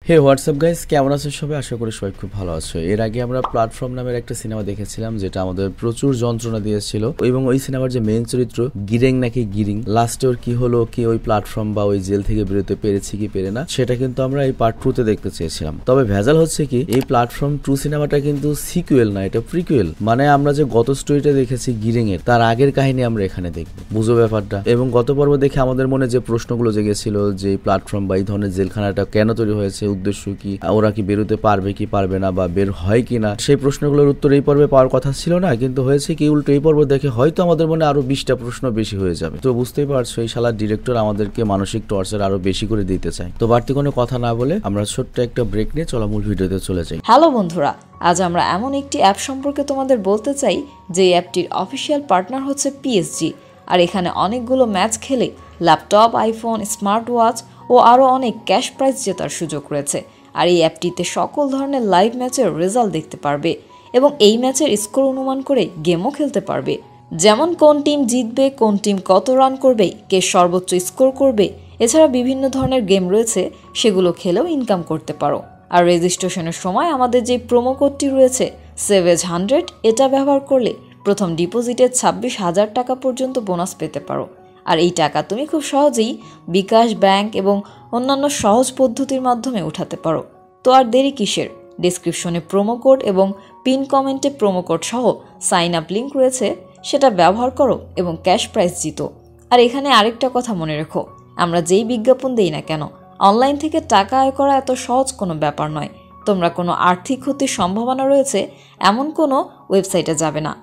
হে WhatsApp guys, কেমন আছো সবাই? আশা করি সবাই খুব ভালো আছো। এর আগে আমরা প্ল্যাটফর্ম নামের একটা সিনেমা দেখেছিলাম যেটা আমাদের প্রচুর যন্ত্রণা দিয়েছিল, এবং ওই সিনেমার যে মেইন চরিত্র গিরেং নাকি গিরিং, লাস্টে ওর কি হলো, কি ওই প্ল্যাটফর্ম বা ওই জেল থেকে বেরোতে পেরেছি কি পেরে না, সেটা কিন্তু আমরা এই পার্ট 2 তে দেখতে চেয়েছিলাম। তবে ভেজাল হচ্ছে কি, এই প্ল্যাটফর্ম 2 সিনেমাটা কিন্তু সিকুয়েল না, এটা প্রিকুয়েল। মানে আমরা যে গত স্টোরিটা দেখেছি গিরিং এর, তার আগের কাহিনী আমরা এখানে দেখবো, বুঝো ব্যাপারটা। এবং গত পর্ব দেখে আমাদের মনে যে প্রশ্নগুলো জেগেছিল যে প্ল্যাটফর্ম বা এই ধরনের জেলখানাটা কেন তৈরি হয়েছে, উদ্দেশ্য কি, ওরা কি বেরোতে পারবে কি পারবে না, বা বের হয় কি না, সেই প্রশ্নগুলোর উত্তর এই পর্বে পাওয়ার কথা ছিল না। কিন্তু হয়েছে কি, উল্টো এই পর্ব দেখে হয়তো আমাদের মনে আরো 20টা প্রশ্ন বেশি হয়ে যাবে। তো বুঝতেই পারছো এই শালার ডিরেক্টর আমাদেরকে মানসিক টর্চার আরো বেশি করে দিতে চায়। তো বাড়তি কোনো কথা না বলে আমরা ছোট্ট একটা ব্রেক নিয়ে চলো মূল ভিডিওতে চলে যাই। হ্যালো বন্ধুরা, আজ আমরা এমন একটি অ্যাপ সম্পর্কে তোমাদের বলতে চাই যে অ্যাপটির অফিসিয়াল পার্টনার হচ্ছে পিএসজি। আর এখানে অনেকগুলো ম্যাচ খেলে ল্যাপটপ, আইফোন, স্মার্ট ওয়াচ ও আরও অনেক ক্যাশ প্রাইজ জেতার সুযোগ রয়েছে। আর এই অ্যাপটিতে সকল ধরনের লাইভ ম্যাচের রেজাল্ট দেখতে পারবে এবং এই ম্যাচের স্কোর অনুমান করে গেমও খেলতে পারবে। যেমন কোন টিম জিতবে, কোন টিম কত রান করবে, কে সর্বোচ্চ স্কোর করবে। এছাড়া বিভিন্ন ধরনের গেম রয়েছে, সেগুলো খেলেও ইনকাম করতে পারো। আর রেজিস্ট্রেশনের সময় আমাদের যে প্রোমো কোডটি রয়েছে SAVAGE100, এটা ব্যবহার করলে প্রথম ডিপোজিটে 26,000 টাকা পর্যন্ত বোনাস পেতে পারো। আর এই টাকা তুমি খুব সহজেই বিকাশ, ব্যাংক এবং অন্যান্য সহজ পদ্ধতির মাধ্যমে উঠাতে পারো। তো আর দেরি কিসের? ডেসক্রিপশনে প্রোমো কোড এবং পিন কমেন্টে প্রোমো কোড সহ সাইন আপ লিঙ্ক রয়েছে, সেটা ব্যবহার করো এবং ক্যাশ প্রাইজ জিতো। আর এখানে আরেকটা কথা মনে রেখো, আমরা যেই বিজ্ঞাপন দেই না কেন, অনলাইন থেকে টাকা আয় করা এত সহজ কোনো ব্যাপার নয়। তোমরা কোনো আর্থিক ক্ষতির সম্ভাবনা রয়েছে এমন কোনো ওয়েবসাইটে যাবে না।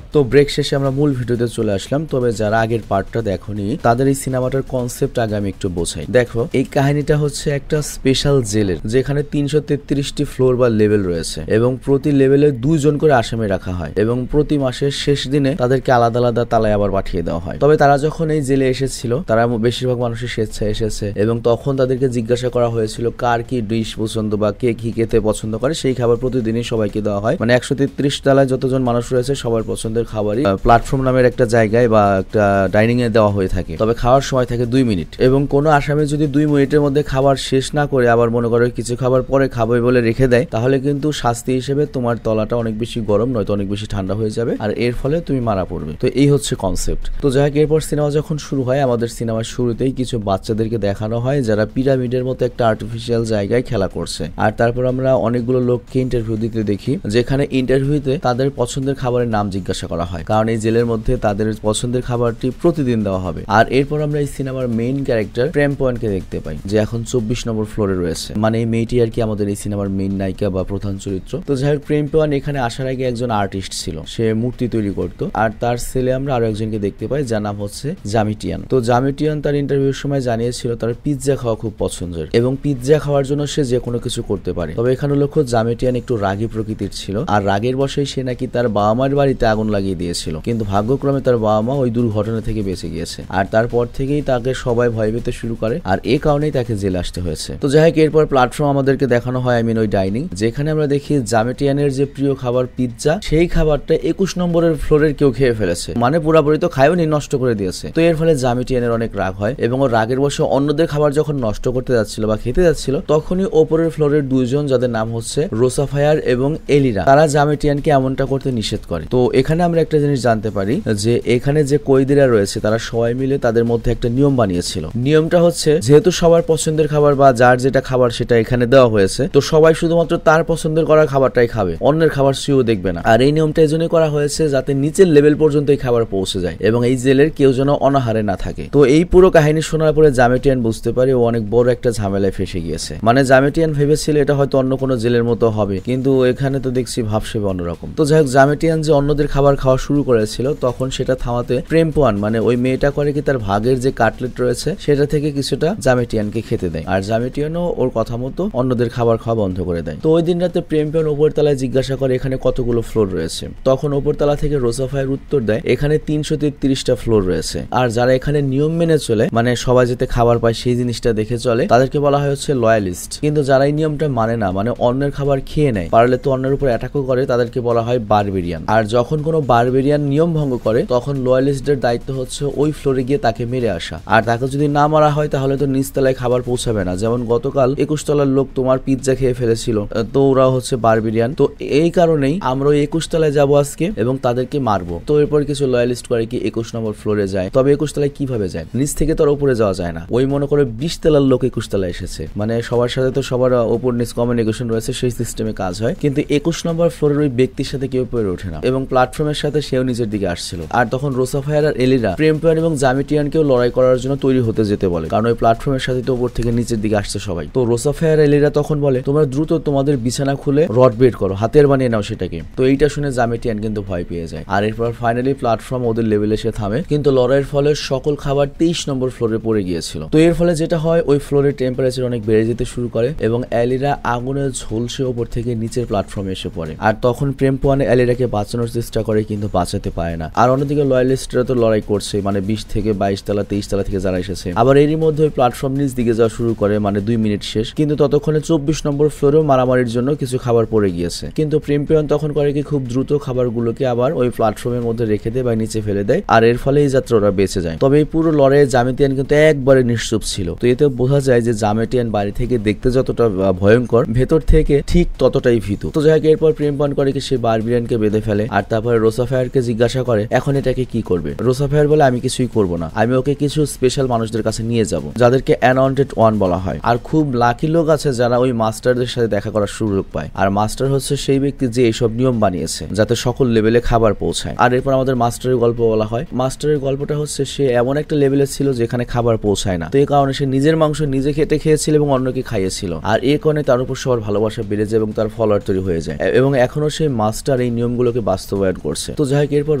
তো ব্রেক শেষে আমরা মূল ভিডিওতে চলে আসলাম। তবে যারা আগের পার্টটা দেখোনি তাদের এই সিনেমাটার কনসেপ্ট আগে আমি একটু বোঝাই। দেখো, এই কাহিনীটা হচ্ছে একটা স্পেশাল জেলের, যেখানে 333টি ফ্লোর বা লেভেল রয়েছে এবং প্রতি লেভেলে 2 জন করে আসামি রাখা হয় এবং প্রতি মাসের শেষ দিনে তাদেরকে আলাদা আলাদা তালায় আবার পাঠিয়ে দেওয়া হয়। তবে তারা যখন এই জেলে এসেছিল, তারা বেশিরভাগ মানুষের স্বেচ্ছায় এসেছে এবং তখন তাদেরকে জিজ্ঞাসা করা হয়েছিল কার কি ডিশ পছন্দ বা কে কি খেতে পছন্দ করে। সেই খাবার প্রতিদিনই সবাইকে দেওয়া হয়। মানে 133 তলায় যতজন মানুষ রয়েছে সবার পছন্দের খাবারই প্ল্যাটফর্ম নামের একটা জায়গায় বা একটা ডাইনিং এ দেওয়া হয়ে থাকে। তবে খাওয়ার সময় থাকে 2 মিনিট, এবং কোনো আসামি যদি 2 মিনিটের মধ্যে খাবার শেষ না করে আবার মনে করে কিছু খাবার পরে খাবে বলে রেখে দেয়, তাহলে কিন্তু শাস্তি হিসেবে তোমার তলাটা অনেক বেশি গরম নয়তো অনেক বেশি ঠান্ডা হয়ে যাবে, আর এর ফলে তুমি মারা পড়বে। তো এই হচ্ছে কনসেপ্ট। তো যাই হোক, এরপর সিনেমা যখন শুরু হয়, আমাদের সিনেমার শুরুতেই কিছু বাচ্চাদেরকে দেখানো হয় যারা পিরামিডের মতো একটা আর্টিফিশিয়াল জায়গায় খেলা করছে। আর তারপর আমরা অনেকগুলো লোককে ইন্টারভিউ দিতে দেখি, যেখানে ইন্টারভিউতে তাদের পছন্দের খাবারের নাম জিজ্ঞাসা করা হয়, কারণ এই জেলের মধ্যে তাদের পছন্দের খাবারটি প্রতিদিন দেওয়া হবে। আর এরপর আমরা এই সিনেমার মেইন ক্যারেক্টার প্রেম পয়েন্টকে দেখতে পাই, যে এখন 24 নম্বর ফ্লোরে রয়েছে। মানে এই মেয়েটি আর কি আমাদের এই সিনেমার মেইন নায়িকা বা প্রধান চরিত্র। তো যাই হোক, প্রেম পয়েন্ট এখানে আসার আগে একজন আর্টিস্ট ছিল, সে মূর্তি তৈরি করত। আর তার ছেলে আমরা আরো একজনকে দেখতে পাই, যার নাম হচ্ছে জামিটিয়ান। তো জামিটিয়ান তার ইন্টারভিউর সময় জানিয়েছিল তার পিৎজা খাওয়া খুব পছন্দের, এবং পিৎজা খাওয়ার জন্য সে যে কোনো কিছু করতে পারে। তবে এখানে লক্ষ্য, জামিটিয়ান একটু রাগী প্রকৃতির ছিল, আর রাগের বশেই সে নাকি তার বাবা মায়ের বাড়িতে আগুন লাগিয়ে দিয়েছিল। কিন্তু ভাগ্যক্রমে তার বাবা মা ওই দুর্ঘটনা থেকে বেঁচে গিয়েছে, আর তারপর থেকেই তাকে সবাই ভয় পেতে শুরু করে, আর এই কারণেই তাকে জেলে আসতে হয়েছে। তো যাই হোক, এরপর প্ল্যাটফর্ম আমাদেরকে দেখানো হয়, ওই ডাইনিং, যেখানে আমরা দেখি জামেটিয়ানের যে প্রিয় খাবার পিৎজা, সেই খাবারটা 21 নম্বরের ফ্লোরের কেউ খেয়ে ফেলেছে। মানে পুরাপুরি তো খায়ওনি, নষ্ট করে দিয়েছে। তো এর ফলে জামেটিয়ানের অনেক রাগ হয়, এবং ওর রাগের বশে অন্যদের খাবার যখন নষ্ট করতে যাচ্ছিল বা খেতে যাচ্ছিল, তখনই ওপরের ফ্লোরের 2 জন, যাদের নাম হচ্ছে রোসাফায়ার এবং এলিরা, তারা জামেটিয়ানকে এমনটা করতে নিষেধ করে। তো এখানে আমরা একটা জিনিস জানতে পারি, যে এখানে যে কয়েদিরা রয়েছে তারা সবাই মিলে তাদের মধ্যে একটা নিয়ম বানিয়েছিল। নিয়মটা হচ্ছে, যেহেতু সবার পছন্দের খাবার বা যার যেটা খাবার সেটা এখানে দেওয়া হয়েছে, তো সবাই শুধুমাত্র তার পছন্দের করা খাবারটাই খাবে, অন্যের খাবার সেও দেখবে না। আর এই নিয়মটা এজন্যই করা হয়েছে যাতে নিচের লেভেল পর্যন্ত এই খাবার পৌঁছে যায় এবং এই জেলের কেউ যেন অনাহারে না থাকে। তো এই পুরো কাহিনী শোনার পরে জামেটিয়ান বুঝতে পারে ও অনেক বড় একটা ঝামেলায় ফেসে গিয়েছে। মানে জামেটিয়ান ভেবেছিল এটা হয়তো অন্য কোনো জেলের মতো হবে, কিন্তু এখানে তো দেখছি ভাবসেবে অন্যরকম। তো যাই হোক, জামেটিয়ান যে অন্যদের খাবার খাওয়া শুরু করেছিল, তখন সেটা থামাতে প্রেমপোয়ান, মানে ওই মেয়েটা করে কি, তার ভাগের যে কাটলেট রয়েছে সেটা থেকে কিছুটা জামেটিয়ানকে খেতে দেয়, আর জামেটিয়ানও ওর কথা মতো অন্যদের খাবার খাওয়া বন্ধ করে দেয়। তো ওই দিন রাতে প্রেমপোয়ান উপর তলায় জিজ্ঞাসা করে এখানে কতগুলো ফ্লোর রয়েছে। তখন উপর তলা থেকে রোসাফায়ের উত্তর দেয় এখানে 333টা ফ্লোর রয়েছে, আর যারা এখানে নিয়ম মেনে চলে, মানে সবাই যাতে খাবার পায় সেই জিনিসটা দেখে চলে, তাদেরকে বলা হয় হচ্ছে লয়ালিস্ট। কিন্তু যারা এই নিয়মটা মানে না, মানে অন্যের খাবার খেয়ে নেয়, পারলে তো অন্যের উপর অ্যাটাকও করে, তাদেরকে বলা হয় বারবেরিয়ান। আর যখন কোনো বারবেরিয়ান নিয়ম ভঙ্গ করে তখন লয়ালিস্টদের দায়িত্ব হচ্ছে ওই ফ্লোরে গিয়ে তাকে মেরে আসা, আর তাকে যদি না মারা হয় তাহলে তো নিচতলায় খাবার পৌঁছাবে না। যেমন গতকাল 21 তলার লোক তোমার পিৎজা খেয়ে ফেলেছিল, তো ওরা হচ্ছে বারবেরিয়ান। তো এই কারণেই আমরা 21 তলায় যাবো আজকে এবং তাদেরকে মারবো। তো এরপর কিছু লয়ালিস্ট করে কি 21 নম্বর ফ্লোরে যায়। তবে 21 তলায় কিভাবে যায়? নিচ থেকে তো আর উপরে যাওয়া যায় না। ওই মনে করে 20 তলার লোক 21 তলায় এসেছে, মানে সবার সাথে তো সবার উপর নিচ কমিউনিকেশন রয়েছে, সেই সিস্টেমে কাজ হয়। কিন্তু 21 নম্বর ফ্লোরের ওই ব্যক্তির সাথে কেউ পেরে ওঠে না এবং প্ল্যাটফর্মের সাথে সেও নিজের দিকে আসছিল। আর তখন রোসাফায়ার আর এলিরা প্রেমপিয়ান এবং জামিটিয়ানকেও লড়াই করার জন্য তৈরি হতে যেতে বলে, কারণ ওই প্ল্যাটফর্মের সাথে তো উপর থেকে নিচের দিকে আসছে সবাই। তো রোসাফায়ার এলিরা তখন বলে তোমরা দ্রুত তোমাদের বিছানা খুলে রড বের করো, হাতের বানিয়ে নাও সেটাকে। তো এইটা শুনে জামিটিয়ান কিন্তু ভয় পেয়ে যায়। আর এরপর ফাইনালি প্ল্যাটফর্ম ওদের লেভেলে এসে থামে, কিন্তু লড়াইয়ের ফলে সকল খাবার 23 নম্বর ফ্লোরে পড়ে গিয়েছিল। তো এর ফলে যেটা হয় ওই ফ্লোরের টেম্পারেচার অনেক বেড়ে যেতে শুরু করে এবং এলিরা আগুনে ঝলসে ওপর থেকে নিচের প্ল্যাটফর্মে এসে পড়ে। আর তখন প্রেমপোয়ানে এলিরাকে বাঁচানোর চেষ্টা করে কিন্তু বাঁচাতে পারে না। আর অন্যদিকে লয়ালিস্টরা তো লড়াই করছে, মানে 20 থেকে 22 তলা 23 তলা থেকে যারা এসেছে। আবার এরই মধ্যে ওই প্ল্যাটফর্ম নিচ দিকে যাওয়া শুরু করে, মানে 2 মিনিট শেষ। কিন্তু ততক্ষণে 24 নম্বর ফ্লোরেও মারামারির জন্য কিছু খাবার পড়ে গিয়েছে। কিন্তু প্রেমপিয়ন তখন করে কি খুব দ্রুত খাবারগুলোকে আবার ওই প্ল্যাটফর্মের মধ্যে রেখে দেয় বা নিচে ফেলে দেয়, আর এর ফলে এই যাত্রা ওরা বেঁচে যায়। তবে এই পুরো লড়াইয়ে জামিটিয়ান কিন্তু একবারে নিশ্চুপ ছিল। তো এতে বোঝা যায় যে জামিটিয়ান বাড়ি থেকে দেখতে যতটা ভয়ঙ্কর, ভেতর থেকে ঠিক ততটাই ভীতু। তো যাই হোক, এরপর প্রেমপণ করে কি সে বারবিরিয়ানকে বেঁধে ফেলে আর তারপরে রোসাফায়ারকে জিজ্ঞাসা করে এখন এটাকে কি করবে। রোসাফায়ার বলে আমি কিছুই করব না, আমি ওকে কিছু স্পেশাল মানুষদের কাছে নিয়ে যাব যাদেরকে অ্যানওয়ান্টেড ওয়ান বলা হয়। আর খুব লাকি লোক আছে যারা ওই মাস্টারদের সাথে দেখা করার সুযোগ পায়। আর মাস্টার হচ্ছে সেই ব্যক্তি যে এইসব নিয়ম বানিয়েছে যাতে সকল লেভেলে খাবার পৌঁছায়। আর এরপর আমাদের মাস্টারের গল্প বলা হয়। মাস্টারের গল্পটা হচ্ছে সে এমন একটা লেভেলে ছিল যেখানে খাবার পৌঁছায় না, তো এই কারণে সে নিজের মাংস নিজে খেটে খেয়েছিল এবং অন্যকে খাইয়েছিল। আর এই কারণে তার উপর সবার ভালোবাসা বেড়ে যায় এবং তার ফলোয়ার তৈরি হয়ে যায় এবং এখনো সেই মাস্টার এই নিয়মগুলোকে বাস্তবায়ন করছে। তো যাই হোক, এরপর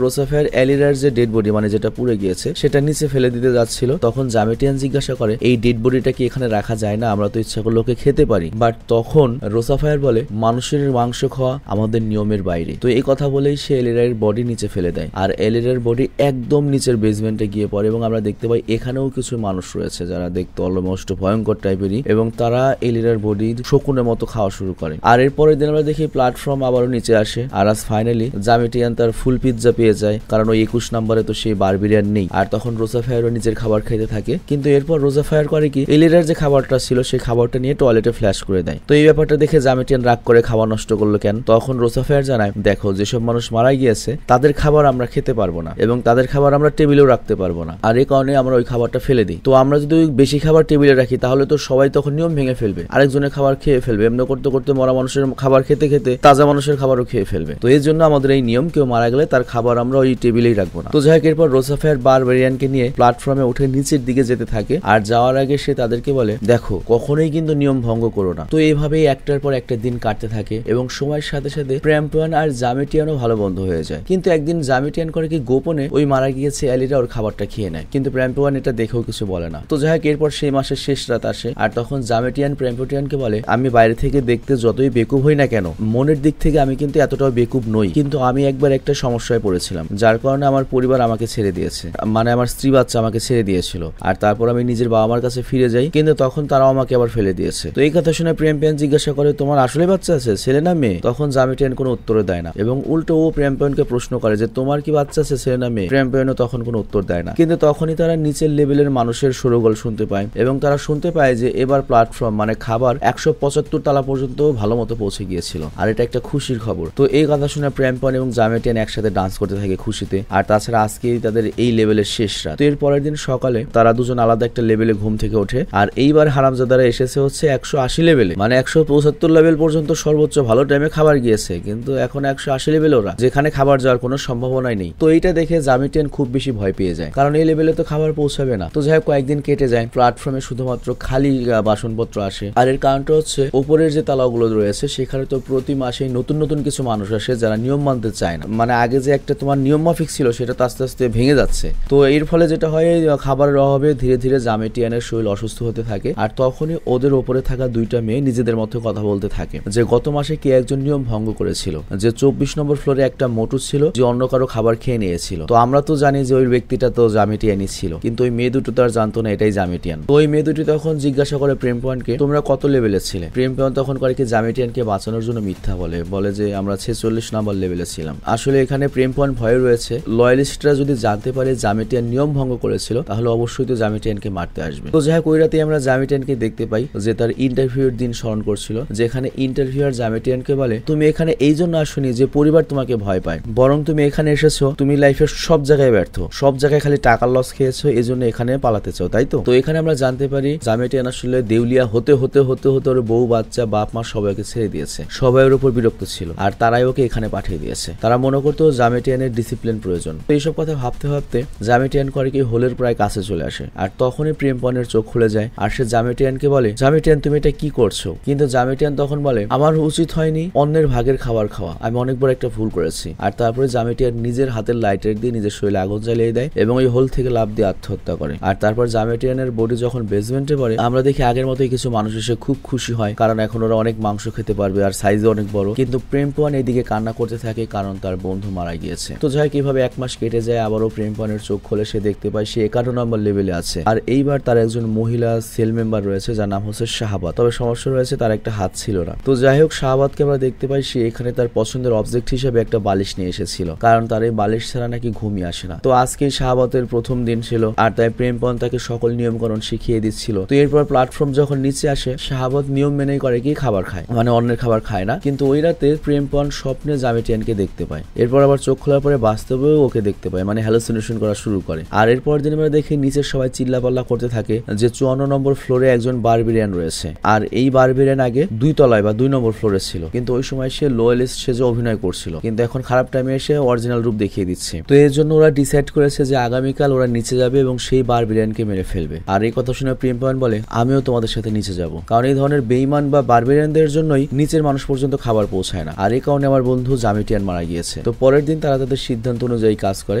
রোসাফায়ার এলিরার যে ডেড বডি মানে যেটা পুড়ে গিয়েছে সেটা নিচে ফেলে দিতে যাচ্ছিল, তখন জামিটিয়ান জিজ্ঞাসা করে এই ডেড বডিটা কি এখানে রাখা যায় না, আমরা তো ইচ্ছা করলে ওকে খেতে পারি। বাট তখন রোসাফায়ার বলে মানুষের মাংস খাওয়া আমাদের নিয়মের বাইরে। তো এই কথা বলেই সে এলিরার বডি নিচে ফেলে দেয় আর এলিরার বডি একদম নিচের বেসমেন্টে গিয়ে পড়ে এবং আমরা দেখতে পাই এখানেও কিছু মানুষ রয়েছে যারা দেখতে অলমোস্ট ভয়ঙ্কর টাইপেরই এবং তারা এলিরার বডি শকুনের মতো খাওয়া শুরু করে। আর এর পরের দিন আমরা দেখি প্ল্যাটফর্ম আবারও নিচে আসে আর আজ ফাইনালি জামিটিয়ান তার ফুল পিৎজা পেয়ে যায়, কারণ ওই 21 নম্বরে তো সেই বারবিরিয়ান নেই। আর তখন রোসাফায়ারও নিজের খাবার খেতে থাকে, কিন্তু এরপর রোসাফায়ার করে কি এলিরার যে খাবারটা ছিল সেই খাবারটা নিয়ে টয়লেটে ফ্ল্যাশ করে দেয়। তো এই ব্যাপারটা দেখে জামিটিয়ান রাগ করে খাবার নষ্ট করলো কেন। তখন রোসাফায়ার জানায় দেখো যেসব মানুষ মারা গিয়েছে তাদের খাবার আমরা খেতে পারবো না এবং তাদের খাবার আমরা টেবিলেও রাখতে পারবো না, আর এই কারণে আমরা ওই খাবারটা ফেলে দিই। তো আমরা যদি বেশি খাবার টেবিলে রাখি তাহলে তো সবাই তখন নিয়ম ভেঙে ফেলবে, আরেকজনের খাবার খেয়ে ফেলবে, এমনি করতে করতে মরা মানুষের খাবার খেতে খেতে তাজা মানুষের খাবারও খেয়ে ফেলবে। তো এই জন্য আমাদের এই নিয়ম, কেউ মারা গেলে তার খাবার আমরা ওই টেবিলেই রাখবো না। তো যাই হোক, এরপর রোসাফায়ার বারবেরিয়ানকে নিয়ে প্ল্যাটফর্মে উঠে নিচের দিকে যেতে থাকে আর যাওয়ার আগে সে তাদেরকে বলে দেখো কখনোই কিন্তু নিয়ম ভঙ্গ করো না। তো এইভাবেই একটার পর একটা দিন কাটতে থাকে এবং সময়ের সাথে সাথে প্রেমপিয়ান আর জামিটিয়ানও ভালো বন্ধু হয়ে যায়। কিন্তু একদিন জামিটিয়ান করে কি গোপনে ওই মারা গিয়েছে এলিরা ওর খাবারটা খেয়ে নেয়, কিন্তু প্রেমপিয়ান এটা দেখেও কিছু বলে না। তো যাই হোক, এরপর সেই মাসের শেষ রাত আসে আর তখন জামিটিয়ান প্রেমপিয়ানকে বলে আমি বাইরে থেকে দেখতে যতই বেকুব হই না কেন মনের দিক থেকে আমি কিন্তু এতটাও বেকুব নই, কিন্তু আমি একবার একটা সমস্যায় পড়েছিলাম যার কারণে আমার পরিবার আমাকে ছেড়ে দিয়েছে, মানে আমার স্ত্রী বাচ্চা আমাকে ছেড়ে দিয়েছিল আর তারপর আমি নিজের বাবা মার কাছে ফিরে যাই, কিন্তু তখন তারাও আমাকে আবার ফেলে দিয়েছে। তো এই কথা শুনে প্রেমপিয়ান জিজ্ঞাসা করে তোমার আসলে বাচ্চা আছে, ছেলে না মেয়ে? তখন জামিটিয়ান কোনো উত্তর দেয় না এবং উল্টো ও প্রেমপিয়ানকে প্রশ্ন করে যে তোমার কি বাচ্চা আছে, ছেলে না মেয়ে? প্রেমপিয়ানও তখন কোনো উত্তর দেয় না, কিন্তু তখনই তারা নিচের লেভেলের মানুষের শোরগোল শুনতে পায় এবং তারা শুনতে পায় যে এবার প্ল্যাটফর্ম মানে খাবার 175 তলা পর্যন্ত ভালো মতো পৌঁছে গিয়েছিল আর এটা একটা খুশির খবর। তো এই কথা শুনে প্রেমপিয়ান এবং জামিটিয়ান একসাথে ডান্স করতে থাকে খুশিতে। আর তাছাড়া আজকেই তাদের এই লেভেলের শেষ রাত। তো এর পরের দিন সকালে তারা দুজন আলাদা একটা লেভেলে ঘুম থেকে ওঠে আর এইবার হারামজাদারা এসেছে হচ্ছে 180 লেভেলে, মানে 175 লেভেল পর্যন্ত সর্বোচ্চ ভালো টাইমে খাবার গিয়েছে, কিন্তু এখন 180 লেভেল ওরা, যেখানে খাবার যাওয়ার কোনো সম্ভাবনাই নেই। তো এইটা দেখে জামিটিয়ান খুব বেশি ভয় পেয়ে যায়, কারণ এই লেভেলে তো খাবার পৌঁছাবে না। তো যাই হোক, কয়েকদিন কেটে যায়, প্ল্যাটফর্মে শুধুমাত্র খালি বাসনপত্র আসে আর এর কারণটা হচ্ছে উপরের যে তালাগুলো রয়েছে সেখানে তো প্রতি মাসে নতুন নতুন কিছু মানুষ আসে যারা নিয়ম মানতে চায় না, মানে আগে যে একটা তোমার নিয়ম মাফিক ছিল সেটা তো আস্তে আস্তে ভেঙে যাচ্ছে। তো এর ফলে যেটা হয় খাবারের অভাবে ধীরে ধীরে জামিটিয়ানের শরীর অসুস্থ হতে থাকে আর তখনই ওদের ওপরে থাকা দুইটা মেয়ে নিজেদের মধ্যে কথা বলতে থাকে যে গত মাসে কে একজন নিয়ম ভঙ্গ করেছিল, যে 24 নম্বর ফ্লোরে একটা মোটু ছিল যে অন্য কারো খাবার খেয়ে নিয়েছিল। তো আমরা তো জানি যে ওই ব্যক্তিটা তো জামিটিয়ানই ছিল, কিন্তু ওই মেয়ে দুটো তো আর জানতো না এটাই জামিটিয়ান। তো ওই মেয়ে দুটি তখন জিজ্ঞাসা করে প্রেমপিয়ানকে তোমরা কত লেভেলে ছিলে। প্রেমপিয়ান তখন করে কি জামিটিয়ানকে বাঁচানোর জন্য মিথ্যা বলে যে আমরা 46 নম্বর লেভেলে ছিলাম। আসলে আসলে এখানে প্রেমপণ ভয় রয়েছে, লয়ালিস্টরা যদি জানতে পারে জামিটিয়ান নিয়ম ভঙ্গ করেছিল তাহলে অবশ্যই তো জামিটিয়ানকে মারতে আসবে। তো যাই হোক ওই রাতে আমরা জামিটিয়ানকে দেখতে পাই যে তার ইন্টারভিউর দিন স্মরণ করছিল, যেখানে ইন্টারভিউয়ার জামিটিয়ানকে বলে তুমি এখানে এই জন্য আসনি যে পরিবার তোমাকে ভয় পায়, বরং তুমি এখানে এসেছো তুমি লাইফের সব জায়গায় ব্যর্থ, সব জায়গায় খালি টাকার লস খেয়েছো, এই জন্য এখানে পালাতে চাও, তাই তো? তো এখানে আমরা জানতে পারি জামিটিয়ান আসলে দেউলিয়া হতে হতে হতে হতে ওর বউ বাচ্চা বাপ মা সবাইকে ছেড়ে দিয়েছে, সবাই ওর উপর বিরক্ত ছিল আর তারাই ওকে এখানে পাঠিয়ে দিয়েছে। তারা মনে করতো জামিটিয়ানের ডিসিপ্লিন প্রয়োজন। তো এইসব কথা ভাবতে ভাবতে জামিটিয়ান করে কি হোলের প্রায় কাছে চলে আসে, আর তখনই প্রেমপণের চোখ খুলে যায় আর সে জামিটিয়ানকে বলে জামিটিয়ান তুমি এটা কি করছো? কিন্তু জামিটিয়ান তখন বলে আমার উচিত হয়নি অন্যের ভাগের খাবার খাওয়া, আমি অনেক বড় একটা ভুল করেছি। আর তারপরে জামিটিয়ান নিজের হাতের লাইটার দিয়ে নিজের শরীরে আগুন জ্বালিয়ে দেয় এবং ওই হোল থেকে লাফ দিয়ে আত্মহত্যা করে। আর তারপর জামিটিয়ানের বডি যখন বেসমেন্টে পড়ে আমরা দেখি আগের মতোই কিছু মানুষ এসে খুব খুশি হয়, কারণ এখন ওরা অনেক মাংস খেতে পারবে আর সাইজে অনেক বড়। কিন্তু প্রেমপণ এইদিকে কান্না করতে থাকে কারণ তার বন্ধু মারা গিয়েছে। তো যাই কিভাবে 1 মাস কেটে যায়, আবারও প্রেমপণের চোখ খোলে, সে দেখতে পায় সে 51 নম্বর লেভেলে আছে। আর এইবার তার একজন মহিলা সেল মেম্বার রয়েছে যার নাম হচ্ছে শাহাবাদ। তবে সমস্যা রয়েছে তার একটা হাত ছিল না। তো যাই হোক শাহাবাদকে আমরা দেখতে পাই সে এখানে তার পছন্দের অবজেক্ট হিসেবে একটা বালিশ নিয়ে এসেছিল, কারণ তার এই বালিশ ছাড়া নাকি ঘুমিয়ে আসে না। তো আজকে শাহাবাদের প্রথম দিন ছিল আর তাই প্রেমপণ তাকে সকল নিয়মকানুন শিখিয়ে দিচ্ছিল। তো এরপর প্ল্যাটফর্ম যখন নিচে আসে শাহাবাদ নিয়ম মেনেই করে কি খাবার খায়, মানে অন্যের খাবার খায় না। কিন্তু ওই রাতে প্রেমপণ স্বপ্নে জামিটিয়ানকে দেখতে পায়, এরপর আবার চোখ খোলার পরে বাস্তবেও ওকে দেখতে পায়, মানে হ্যালুসিনেশন করা শুরু করে। আর এরপর দিন আমরা দেখি নিচের সবাই চিল্লাপাল্লা করতে থাকে যে 54 নম্বর ফ্লোরে একজন বারবেরিয়ান রয়েছে, আর এই বারবেরিয়ান আগে 2 তলায় বা 2 নম্বর ফ্লোরে ছিল, কিন্তু ওই সময় সে লোয়েলিস্ট সেজে অভিনয় করছিল, কিন্তু এখন খারাপ টাইমে এসে অরিজিনাল রূপ দেখিয়ে দিচ্ছে। তো এর জন্য ওরা ডিসাইড করেছে যে আগামীকাল ওরা নিচে যাবে এবং সেই বারবেরিয়ানকে মেরে ফেলবে। আর এই কথা শুনে প্রেমপণ বলে আমিও তোমাদের সাথে নিচে যাব, কারণ এই ধরনের বেঈমান বা বারবেরিয়ানদের জন্যই নিচের মানুষ পর্যন্ত খাবার পৌঁছায় না, আর এই কারণে আমার বন্ধু জামিটিয়ান মারা গিয়েছে। তো পরের দিন তারা তাদের সিদ্ধান্ত অনুযায়ী কাজ করে,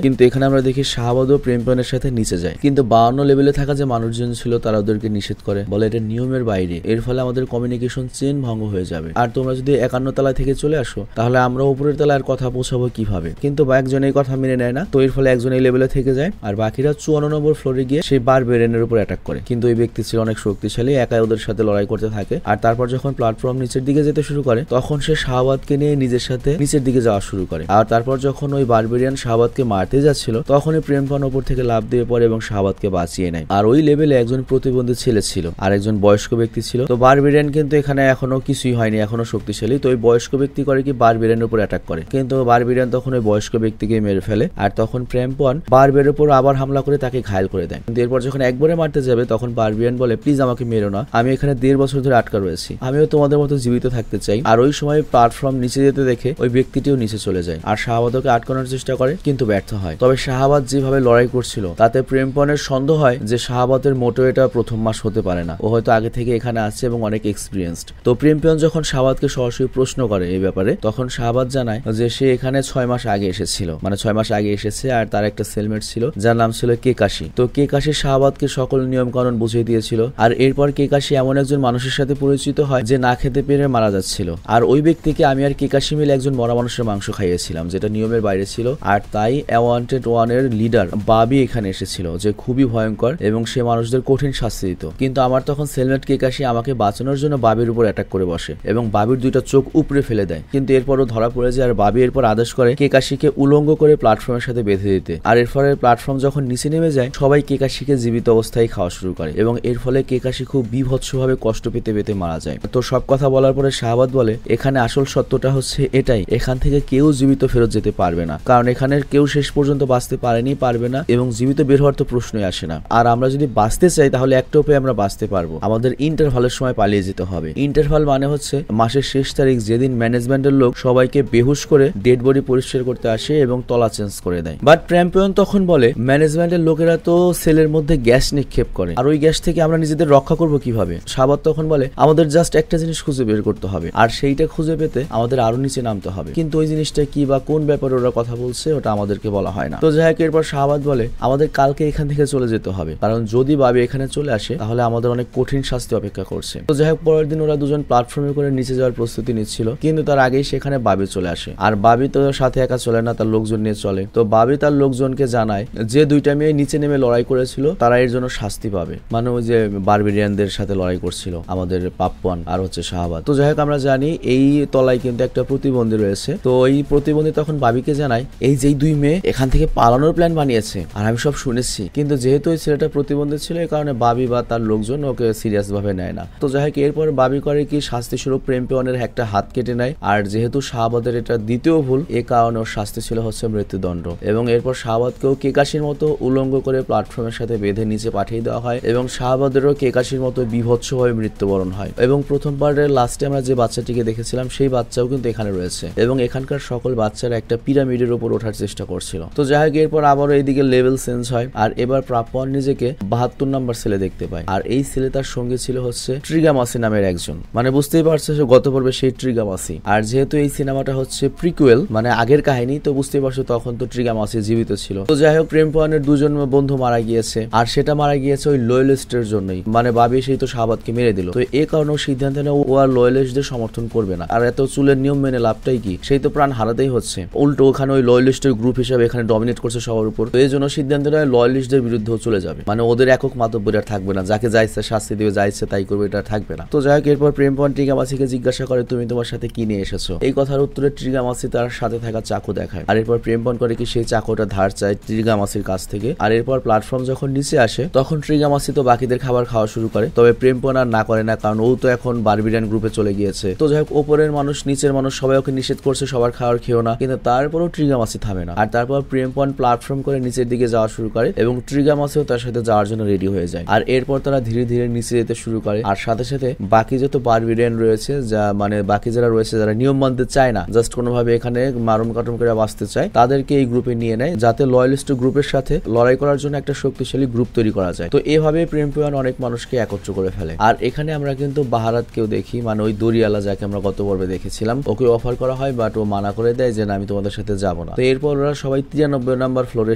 কিন্তু এখানে আমরা দেখি শাহাবাদও প্রেমপণের সাথে নিচে যায়, কিন্তু 52 লেভেলে থাকা যে মানুষজন ছিল তারা ওদেরকে নিষেধ করে, বলে এটা নিয়মের বাইরে, এর ফলে আমাদের কমিউনিকেশন চেইন ভঙ্গ হয়ে যাবে, আর তোমরা যদি 51 তলা থেকে চলে আসো তাহলে আমরা উপরের তলার কথা পৌঁছাবো কিভাবে? কিন্তু একজন এই কথা মেনে নেয় না। তো এর ফলে একজন এই লেভেলে থেকে যায় আর বাকিরা 54 নম্বর ফ্লোরে গিয়ে সেই বারবেরিয়ানের উপর অ্যাটাক করে, কিন্তু ওই ব্যক্তি ছিল অনেক শক্তিশালী, একাই ওদের সাথে লড়াই করতে থাকে। আর তারপর যখন প্ল্যাটফর্ম নিচের দিকে যেতে শুরু করে তখন সে শাহাবাদকে নিয়ে নিজের সাথে নিচের দিকে যাওয়া শুরু করে। আর তারপর যখন ওই বারবেরিয়ান শাহাবাদকে মারতে যাচ্ছিল তখনই প্রেমপণ উপর থেকে লাফ দিয়ে পড়ে এবং শাহাবাদকে বাঁচিয়ে নেয়। আর ওই লেভেলে একজন প্রতিবন্ধী ছেলে ছিল আর একজন বয়স্ক ব্যক্তি ছিল। তো বারবেরিয়ান কিন্তু এখানে এখনো কিছুই হয়নি, এখনো শক্তিশালী। তো ওই বয়স্ক ব্যক্তি করে কি বারবেরিয়ানের উপর অ্যাটাক করে, কিন্তু বারবেরিয়ান তখন ওই বয়স্ক ব্যক্তিকে মেরে ফেলে। আর তখন প্রেমপণ বারবের উপর আবার হামলা করে তাকে ঘায়েল করে দেয়। কিন্তু এরপর যখন একবারে মারতে যাবে তখন বারবেরিয়ান বলে প্লিজ আমাকে মেরো না, আমি এখানে 1.5 বছর ধরে আটকা রয়েছি, আমিও তোমাদের মতো জীবিত থাকতে চাই। আর ওই সময় প্ল্যাটফর্ম নিচে যেতে দেখে ওই ব্যক্তিটিও নিচে চলে যায় আর শাহাবাদকে আটকানোর চেষ্টা করে, কিন্তু ব্যর্থ হয়। তবে শাহাবাদ যেভাবে লড়াই করছিল তাতে প্রেমপণের সন্দেহ হয় যে শাহাবাদের মোটেও এটা প্রথম মাস হতে পারে না, ও হয়তো আগে থেকে এখানে আছে এবং অনেক এক্সপিরিয়েন্সড। তো প্রেমপণ যখন শাহাবাদকে সরাসরি প্রশ্ন করে এই ব্যাপারে তখন শাহাবাদ জানায় যে সে এখানে 6 মাস আগে এসেছিল, মানে 6 মাস আগে এসেছে আর তার একটা সেলমেট ছিল যার নাম ছিল কেকাশি। তো কেকাশি শাহাবাদকে সকল নিয়ম কানুন বুঝিয়ে দিয়েছিল। আর এরপর কেকাশি এমন একজন মানুষের সাথে পরিচিত হয় যে না খেতে পেরে মারা যাচ্ছিল, আর ওই ব্যক্তিকে আমি আর কেকাশি মিলে একজন মরা মানুষের মাংস খাইয়েছিলাম যেটা নিয়মের বাইরে ছিল। আর তাই অ্যাওয়ান্টেড ওয়ানের লিডার বাবি এখানে এসেছিল যে খুবই ভয়ঙ্কর এবং সে মানুষদের কঠিন শাস্তি দিত। কিন্তু আমার তখন সেলমেট কেকাশি আমাকে বাঁচানোর জন্য বাবির উপর অ্যাটাক করে বসে এবং বাবির 2টা চোখ উপড়ে ফেলে দেয়, কিন্তু এরপরও ধরা পড়ে যায়। আর বাবি এরপর আদেশ করে কেকাশিকে উলঙ্গ করে প্ল্যাটফর্মের সাথে বেঁধে দিতে। আর এর ফলে প্ল্যাটফর্ম যখন নিচে নেমে যায় সবাই কেকাশিকে জীবিত অবস্থায় খাওয়া শুরু করে এবং এর ফলে কেকাশি খুব বিভৎসভাবে কষ্ট পেতে পেতে মারা যায়। তো সব কথা বলার পরে শাহাবাদ বলে এখানে আসল সত্যটা হচ্ছে এটাই, এখান থেকে কেউ জীবিত ফেরত যেতে পারবে না, কারণ এখানে কেউ শেষ পর্যন্ত বাঁচতে পারেনি, পারবে না এবং জীবিত বের হওয়ার তো প্রশ্নই আসে না। আর আমরা যদি বাঁচতে চাই তাহলে একটা উপায়ে আমরা বাঁচতে পারবো, আমাদের ইন্টারভালের সময় পালিয়ে যেতে হবে। ইন্টারভাল মানে হচ্ছে মাসের শেষ তারিখ যেদিন ম্যানেজমেন্টের লোক সবাইকে বেহুশ করে ডেড বডি পরিষ্কার করতে আসে এবং তলা চেঞ্জ করে দেয়। বাট প্রেমপণ তখন বলে ম্যানেজমেন্টের লোকেরা তো সেলের মধ্যে গ্যাস নিক্ষেপ করে, আর ওই গ্যাস থেকে আমরা নিজেদের রক্ষা করবো কিভাবে? শাহাবাদ তখন বলে আমাদের জাস্ট একটা জিনিস খুঁজে বের করতে হবে, আর সেইটা খুঁজে পেতে আমাদের আরো নিচে নামতে হবে, কিন্তু ওই জিনিসটা কি বা কোন ব্যাপারে ওরা কথা বলছে ওটা আমাদেরকে বলা হয় না। তো যাই হোক এরপর শাহাবাদ বলে আমাদের কালকে এখান থেকে চলে যেতে হবে, কারণ যদি বাবি এখানে চলে আসে তাহলে আমাদের অনেক কঠিন শাস্তি অপেক্ষা করছে। তো যাই হোক পরের দিন ওরা দুজন প্ল্যাটফর্মে করে নিচে যাওয়ার প্রস্তুতি নিচ্ছিল, কিন্তু তার আগেই সেখানে বাবি চলে আসে। আর বাবি তো সাথে একা চলে না, তার লোকজন নিয়ে চলে। তো বাবি তার লোকজনকে জানায় যে 2টা মেয়ে নিচে নেমে লড়াই করেছিল তারা এর জন্য শাস্তি পাবে, মানে ওই যে বারবেরিয়ানদের সাথে লড়াই করছিল আমাদের পাপ্পান আর হচ্ছে শাহাবাদ। তো যাই হোক আমরা জানি এই তলায় কিন্তু একটা প্রতিবন্ধী রয়েছে। তো এই প্রতিবন্ধী প্রতিবন্ধী তখন বাবিকে জানায় এই যেই 2 মেয়ে এখান থেকে পালানোর প্ল্যান বানিয়েছে, আর আমি সব শুনেছি। কিন্তু যেহেতু ওই ছেলেটা প্রতিবন্ধী ছিল এই কারণে বাবি বা তার লোকজন ওকে সিরিয়াস ভাবে নেয় না। তো যাই হোক এরপর বাবি করে কি শাস্তি স্বরূপ প্রেমপণের একটা হাত কেটে নেয়। আর যেহেতু শাহবাদের এটা দ্বিতীয় ভুল এ কারণে ওর শাস্তি ছিল হচ্ছে মৃত্যুদণ্ড। এবং এরপর শাহবাদকেও কেকাশির মতো উলঙ্গ করে প্ল্যাটফর্মের সাথে বেঁধে নিচে পাঠিয়ে দেওয়া হয় এবং শাহবাদেরও কেকাশির মতো বিভৎসভাবে মৃত্যুবরণ হয়। এবং প্রথম পার্টের লাস্টে আমরা যে বাচ্চাটিকে দেখেছিলাম সেই বাচ্চাও কিন্তু এখানে রয়েছে এবং এখানকার সকল বাচ্চারা একটা পিরামিডের উপর ওঠার চেষ্টা করছিল। তো যাই হোক এরপর আবারও এইদিকে লেভেল চেঞ্জ হয় আর এবার প্রাপ্যন নিজেকে 72 নম্বর সেলে দেখতে পায়। আর এই সেলে তার সঙ্গে ছিল হচ্ছে ট্রিগামাসি নামের একজন, মানে বুঝতেই পারছে গত পর্বে সেই ট্রিগামাসি। আর যেহেতু এই সিনেমাটা হচ্ছে প্রিকুয়েল মানে আগের কাহিনী, তো বুঝতেই পারছো তখন তো ট্রিগামাসি জীবিত ছিল। তো যাই হোক প্রেমপণের 2 জন বন্ধু মারা গিয়েছে আর সেটা মারা গিয়েছে ওই লয়ালিস্টের জন্যই, মানে বাবি সেই তো শাহবাদকে মেরে দিল। তো এই কারণে সিদ্ধান্ত নেয় ও আর লয়ালিস্টদের সমর্থন করবে না। আর এত চুলের নিয়ম মেনে লাভটাই কি, সেই তো প্রাণ হারাতেই হচ্ছে। উল্টো ওখানে ওই লয়ালিস্টের গ্রুপ হিসেবে এখানে ডমিনেট করছে সবার উপর। তো এই জন্য সিদ্ধান্ত নেয় লয়ালিস্টদের বিরুদ্ধেও চলে যাবে, মানে ওদের একক মাতব্বর আর থাকবে না, যাকে যা ইচ্ছা শাস্তি দেবে যা ইচ্ছে তাই করবে, এটা থাকবে না। তো যাই হোক এরপর প্রেমপণ ট্রিগামাসিকে জিজ্ঞাসা করে তুমি তোমার সাথে কি নিয়ে এসেছো। এই কথার উত্তরে ট্রিগামাসি তার সাথে থাকা চাকু দেখায়। আর এরপর প্রেমপণ করে কি সেই চাকুটা ধার চায় ট্রিগামাসির কাছ থেকে। আর এরপর প্ল্যাটফর্ম যখন নিচে আসে তখন ট্রিগামাসি তো বাকিদের খাবার খাওয়া শুরু করে, তবে প্রেমপণ আর না করে না কারণ ও তো এখন বারবিরিয়ান গ্রুপে চলে গিয়েছে। তো যাই হোক ওপরের মানুষ নিচের মানুষ সবাই ওকে নিষেধ করছে সবার খাবার খেও না, কিন্তু তারপরও ট্রিগামাসি থামে না। আর তারপর প্রেমপণ প্ল্যাটফর্ম করে নিচের দিকে যাওয়া শুরু করে এবং ট্রিগামাসিও তার সাথে যাওয়ার জন্য রেডি হয়ে যায়। আর এরপর তারা ধীরে ধীরে নিচে যেতে শুরু করে আর সাথে সাথে বাকি যত বারবিরিয়ান রয়েছে যা মানে বাকি যারা রয়েছে যারা নিয়ম মানতে চায় না, জাস্ট কোনোভাবে এখানে মারুম কাটুম করে বাঁচতে চায়, তাদেরকে এই গ্রুপে নিয়ে নেয় যাতে লয়ালিস্ট গ্রুপের সাথে লড়াই করার জন্য একটা শক্তিশালী গ্রুপ তৈরি করা যায়। তো এভাবে প্রেমপণ অনেক মানুষকে একত্র করে ফেলে। আর এখানে আমরা কিন্তু বাহারাতকেও দেখি, মানে ওই দরিয়ালা যাকে আমরা গত পর্বে দেখেছিলাম, ওকে অফার করা হয় বাট ও মানা করে দেয় যে না আমি তোমাদের সাথে যাব না। তো এরপর ওরা সবাই 93 নম্বর ফ্লোরে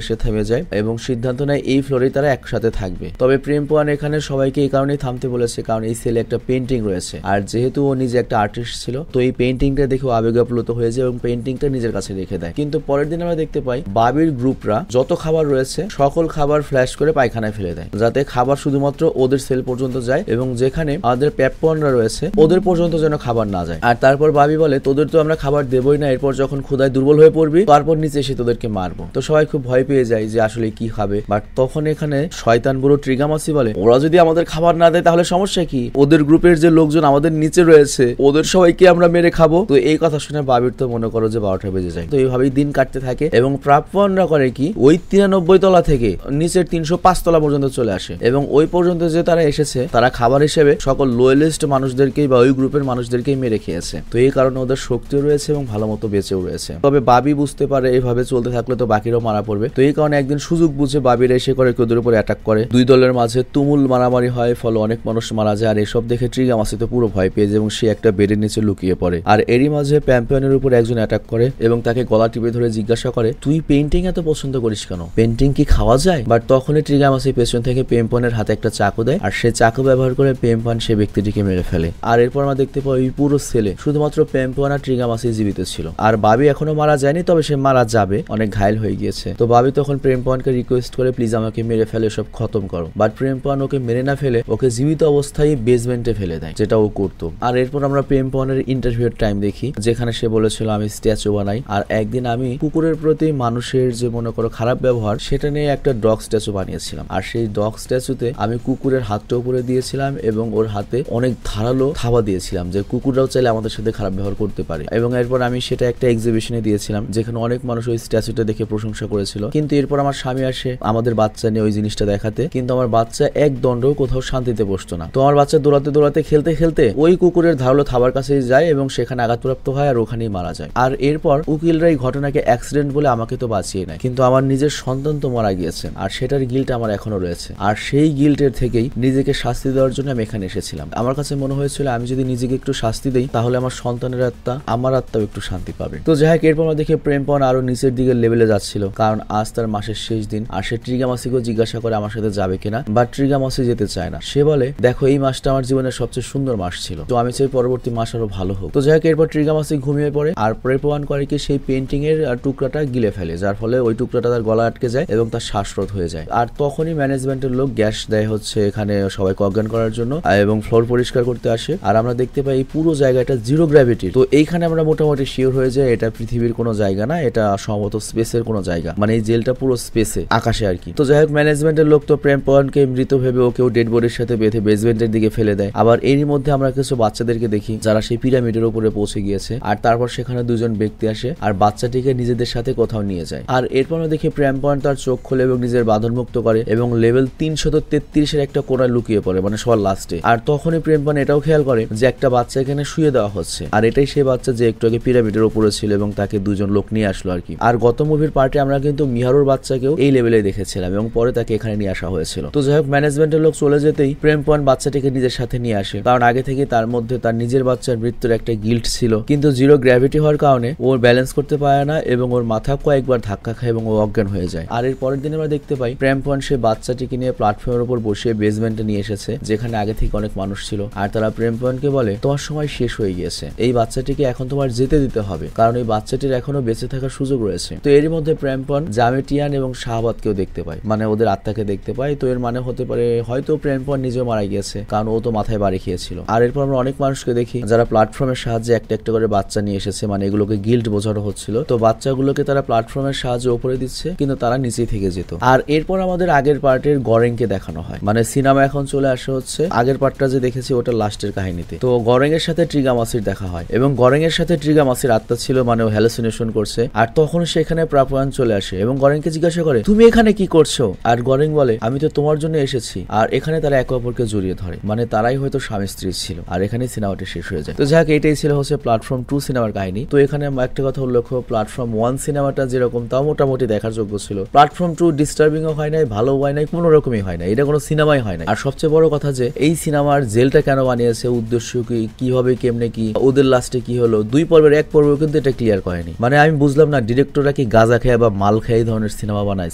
এসে থেমে যায় এবং সিদ্ধান্ত নেয় এই ফ্লোরে তারা একসাথে থাকবে। তবে প্রেমপণ এখানে সবাইকে এই কারণেই থামতে বলেছে কারণ এই সেলে একটা পেন্টিং রয়েছে আর যেহেতু ও নিজে একটা আর্টিস্ট ছিল তো এই পেন্টিংটা দেখে আবেগাপ্লুত হয়ে যায় এবং পেন্টিংটা নিজের কাছে রেখে দেয়। কিন্তু পরের দিন আমরা দেখতে পাই বাবির গ্রুপরা যত খাবার রয়েছে সকল খাবার ফ্ল্যাশ করে পায়খানায় ফেলে দেয় যাতে খাবার শুধুমাত্র ওদের সেল পর্যন্ত যায় এবং যেখানে আমাদের প্যাপনরা রয়েছে ওদের পর্যন্ত যেন খাবার না যায়। আর তারপর বাবি বলে তোদের তো আমরা খাবার দেবই না, এরপর যখন ক্ষুধায় দুর্বল হয়ে পড়বি তারপর নিচে এসে তোদেরকে মারবো। তো সবাই খুব ভয় পেয়ে যায় যে আসলে কি খাবে। বাট তখন এখানে শয়তান বুড়ো ট্রিগামাসি বলে ওরা যদি আমাদের খাবার না দেয় তাহলে সমস্যা কি, ওদের গ্রুপের যে লোকজন আমাদের নিচে রয়েছে ওদের সবাইকে আমরা মেরে খাবো। তো এই কথা শুনে বাবির তো মনে করো যে 12টা বেজে যায়। তো এইভাবেই দিন কাটতে থাকে এবং প্রাপ্যনরা করে কি ওই 93 তলা থেকে নিচের 305 তলা পর্যন্ত চলে আসে এবং ওই পর্যন্ত যে তারা এসেছে তারা খাবার হিসেবে সকল লোয়েলিস্ট মানুষদেরকেই বা ওই গ্রুপের মানুষদেরকেই মেরে খেয়েছে। তো এই কারণে ওদের শক্তিও রয়েছে এবং ভালো মতো বেঁচেও রয়েছে। তবে বাবি বুঝতে পারে এইভাবে চলতে থাকলে তো বাকিরাও মারা পড়বে। তো এই কারণে একদিন সুযোগ বুঝে বাবিরা এসে করে ওদের উপর অ্যাটাক করে। দুই দলের মাঝে তুমুল মারামারি হয়, ফলে অনেক মানুষ মারা যায়। আর এসব দেখে ট্রিগামাসি তো পুরো ভয় পেয়ে যায় এবং সে একটা বেডের নিচে লুকিয়ে পড়ে। আর এরই মাঝে প্যাম্পিয়নের উপর একজন অ্যাটাক করে এবং তাকে গলা টিপে ধরে জিজ্ঞাসা করে তুই পেইন্টিং এত পছন্দ করিস কেন, পেইন্টিং কি খাওয়া যায়? বাট তখনই ট্রিগামাসি পেছন থেকে পেম্পনের হাতে একটা চাকু দেয় আর সে চাকু ব্যবহার করে পেম্পন সে ব্যক্তিটিকে মেরে ফেলে। আর এরপর আমরা দেখতে পাই ওই পুরো সেলে শুধুমাত্র পেম্পন আর ট্রিগামাসি জীবিত ছিল। আর বাবি এখনো মারা যায়নি, তবে সে মারা যাবে, অনেক ঘায়ল হয়ে গিয়েছে। তো বাবি তখন প্রেমপনকে রিকোয়েস্ট করে প্লিজ আমাকে মেরে ফেলে, সব খতম করো। বাট প্রেমপন ওকে মেরে না ফেলে ওকে জীবিত অবস্থায় বেসমেন্টে ফেলে দেয়, যেটা ও করতো। আর এরপর আমরা প্রেমপনের ইন্টারভিউর টাইম দেখি যেখানে সে বলেছিল আমি স্ট্যাচু বানাই আর একদিন আমি কুকুরের প্রতি মানুষের যে মনে করো খারাপ ব্যবহার সেটা নিয়ে একটা ডগ স্ট্যাচু বানিয়েছিলাম। আর সেই ডগ স্ট্যাচুতে আমি কুকুরের হাতটা উপরে দিয়েছিলাম এবং ওর হাতে অনেক ধারালো থাবা দিয়েছিলাম যে কুকুররাও চাইলে আমাদের সাথে খারাপ ব্যবহার করতে পারে। এবং এরপর আমি সেটা একটা এক্সিবিশনে দিয়েছিলাম যেখানে অনেক মানুষ ওই স্ট্যাচুটা দেখে প্রশংসা করেছিল। কিন্তু এরপর আমার স্বামী আসে আমাদের বাচ্চা নিয়ে ওই জিনিসটা দেখাতে, কিন্তু আমার বাচ্চা এক দণ্ডও কোথাও শান্তিতে বসতো না। তো আমার বাচ্চা দৌড়াতে দৌড়াতে খেলতে খেলতে ওই কুকুরের ধারালো থাবার কাছে যায় এবং সেখানে আঘাতপ্রাপ্ত হয় আর ওখানেই মারা যায়। আর এরপর উকিলরা এই ঘটনাকে অ্যাক্সিডেন্ট বলে আমাকে তো বাঁচিয়ে নেয়, কিন্তু আমার নিজের সন্তান তো মারা গিয়েছে আর সেটার গিল্ট আমার এখনো রয়েছে। আর সেই গিল্টের থেকেই নিজেকে শাস্তি দেওয়ার জন্য আমি এখানে এসেছিলাম। আমার কাছে মনে হয়েছিল আমি যদি নিজেকে একটু শাস্তি দেই তাহলে আমার সন্তানের আত্মা আমার আত্মাও একটু শান্তি পাবে। তো যাই হোক এরপর আমরা দেখি প্রেমপন আরো নিচের দিকে লেভেলে যাচ্ছিল কারণ আজ তার মাসের শেষ দিন। আর সে ট্রিগামাসিকেও জিজ্ঞাসা করে আমার সাথে যাবে কিনা, বাট ট্রিগামাসি যেতে চায় না। সে বলে দেখো এই মাসটা আমার জীবনের সবচেয়ে সুন্দর মাস ছিল, তো আমি চাই পরবর্তী মাস আরো ভালো হোক। তো যাই হোক এরপর ট্রিগামাসি ঘুমিয়ে পড়ে আর প্রেমপন করে কি সেই পেন্টিং এর টুকরাটা গিলে ফেলে, যার ফলে ওই টুকরাটা তার গলা আটকে যায় এবং তার শ্বাসরোধ হয়ে যায়। আর তখনই ম্যানেজমেন্টের লোক গ্যাস দেয় হচ্ছে এখানে সবাইকে অজ্ঞান করার জন্য এবং ফ্লোর পরিষ্কার করতে আসে। আর আমরা দেখতে পাই এই পুরো জায়গাটা জিরো গ্র্যাভিটি। তো এইখানে আমরা মোটামুটি শিওর হয়ে যায় এটা পৃথিবীর কোনো জায়গা না, এটা সম্ভবত স্পেসের কোনো জায়গা, মানে এই জেলটা পুরো স্পেসে, আকাশে আর কি। তো যাই হোক, ম্যানেজমেন্টের লোক তো প্রেম পয়েন্টকে মৃত ভেবে ওকেও ডেড বডির সাথে বেঁধে বেসমেন্টের দিকে ফেলে দেয়। আবার এরই মধ্যে আমরা কিছু বাচ্চাদেরকে দেখি যারা সেই পিরামিডের উপরে পৌঁছে গিয়েছে, আর তারপর সেখানে দুজন ব্যক্তি আসে আর বাচ্চাটিকে নিজেদের সাথে কোথাও নিয়ে যায়। আর এরপর আমরা দেখি প্রেম পয়েন্ট তার চোখ খোলে এবং নিজের বাঁধন মুক্ত করে এবং লেভেল 333-এর একটা কোণায় লুকিয়ে পড়ে, মানে সবার লাস্টে। আর তখনই প্রেম পয়েন্ট এটাও খেয়াল করে যে একটা বাচ্চা এখানে শুয়ে দেওয়া হচ্ছে, আর এটাই সেই বাচ্চা যে একটু আগে পিরামিডের উপরে ছিল এবং তাকে দুজন লোক নিয়ে আসলো আর কি। আর গত মুভির পার্টে আমরা কিন্তু মিহারুর বাচ্চাকেও এই লেভেলে দেখেছিলাম এবং পরে তাকে এখানে নিয়ে আসা হয়েছিল। তো যাই হোক, ম্যানেজমেন্টের লোক চলে যেতেই প্রেম পয়েন্ট বাচ্চাটিকে নিজের সাথে নিয়ে আসে, কারণ আগে থেকে তার মধ্যে তার নিজের বাচ্চার মৃত্যুর একটা গিল্ট ছিল, কিন্তু জিরো গ্র্যাভিটি হওয়ার কারণে ওর ব্যালেন্স করতে পারে না এবং ওর মাথা কয়েকবার ধাক্কা খায় এবং ও অজ্ঞান হয়ে যায়। আর এর পরের দিন আমরা দেখতে পাই প্রেম পয়েন্ট সে বাচ্চাটিকে নিয়ে প্ল্যাটফর্মের উপর বসে বেসমেন্টে নিয়ে এসেছে, যেখানে আগে থেকে অনেক মানুষ ছিল। আর তারা প্রেম পয়েন্টকে বলে, তোমার সময় শেষ হয়ে গিয়েছে, এই বাচ্চাটিকে এখন তোমার যেতে দিতে হবে, কারণ এই বাচ্চাটির এখনো বেঁচে থাকার সুযোগ রয়েছে। তো এরই মধ্যে প্রেম পয়েন্ট জামেটিয়ান এবং শাহবাদকেও দেখতে পায়, মানে ওদের আত্মাকে দেখতে পায়। তো এর মানে হতে পারে হয়তো প্রেম পয়েন্ট নিজেও মারা গিয়েছে, কারণ ও তো মাথায় বাড়ি খেয়েছিল। আর এরপর আমরা অনেক মানুষকে দেখি যারা প্ল্যাটফর্মের সাহায্যে একটা একটা করে বাচ্চা নিয়ে এসেছে, মানে এগুলোকে গিল্ট বোঝানো হচ্ছিল। তো বাচ্চাগুলোকে তারা প্ল্যাটফর্মের সাহায্যে উপরে দিচ্ছে, কিন্তু তারা নিচেই থেকে যেত। আর এরপর আমাদের আগের পার্টের গরেংকে দেখানো হয়, মানে সিনেমা এখন চলে আসে হচ্ছে আগের পার্টটা যে দেখেছি ওটা লাস্টের কাহিনীতে। তো গরেং এর সাথে ট্রিগামাসির দেখা হয় এবং গরেং এর সাথে ট্রিগামাসির আত্মা ছিল, মানে ও হ্যালুসিনেশন করছে। আর তখন সেখানে প্রাপয়ান চলে আসে এবং গরেংকে জিজ্ঞাসা করে, তুমি এখানে কি করছো? আর গরেং বলে, আমি তো তোমার জন্য এসেছি। আর এখানে তারা একে অপরকে জড়িয়ে ধরে, মানে তারাই হয়তো স্বামী স্ত্রী ছিল। আর এখানে সিনেমাটি শেষ হয়ে যায়। তো যাক, এটাই ছিল হচ্ছে প্ল্যাটফর্ম 2 সিনেমার কাহিনী। তো এখানে একটা কথা উল্লেখ, প্ল্যাটফর্ম 1 সিনেমাটা যেরকম তাও মোটামুটি দেখার যোগ্য ছিল, প্ল্যাটফর্ম 2 ডিস্টার্বিংও হয় নাই, ভালো হয় নাই, কোনো রকমই হয় না, এটা কোনো সিনেমাই হয় না। আর সবচেয়ে বড় কথা যে এই সিনেমার জেলটা কেন বানিয়েছে, উদ্দেশ্য কি, কিভাবে, কেমনে, কি ওদের লাস্টে কি হলো, 2 পর্বের 1 পর্ব কিন্তু এটা ক্লিয়ার করেনি। মানে আমি বুঝলাম না ডিরেক্টররা কি গাঁজা খেয়ে বা মাল খেয়ে এই ধরনের সিনেমা বানায়?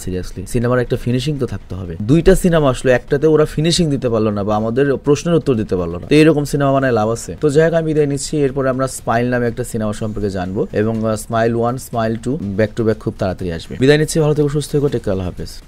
সিরিয়াসলি, সিনেমার একটা ফিনিশিং তো থাকতে হবে। 2টা সিনেমা আসলো, একটাতে ওরা ফিনিশিং দিতে পারলো না বা আমাদের প্রশ্নের উত্তর দিতে পারলো না। তো এরকম সিনেমা বানায় লাভ আছে? তো যাই হোক, আমি বিদায় নিচ্ছি। এরপরে আমরা স্মাইল নামে একটা সিনেমা সম্পর্কে জানবো এবং smile 1, smile 2 back to back খুব তাড়াতাড়ি আসবে। বিদায় নিচ্ছি, ভালো থেকো, সুস্থ থেকো, টেক কেয়ার, আল্লাহ হাফেজ।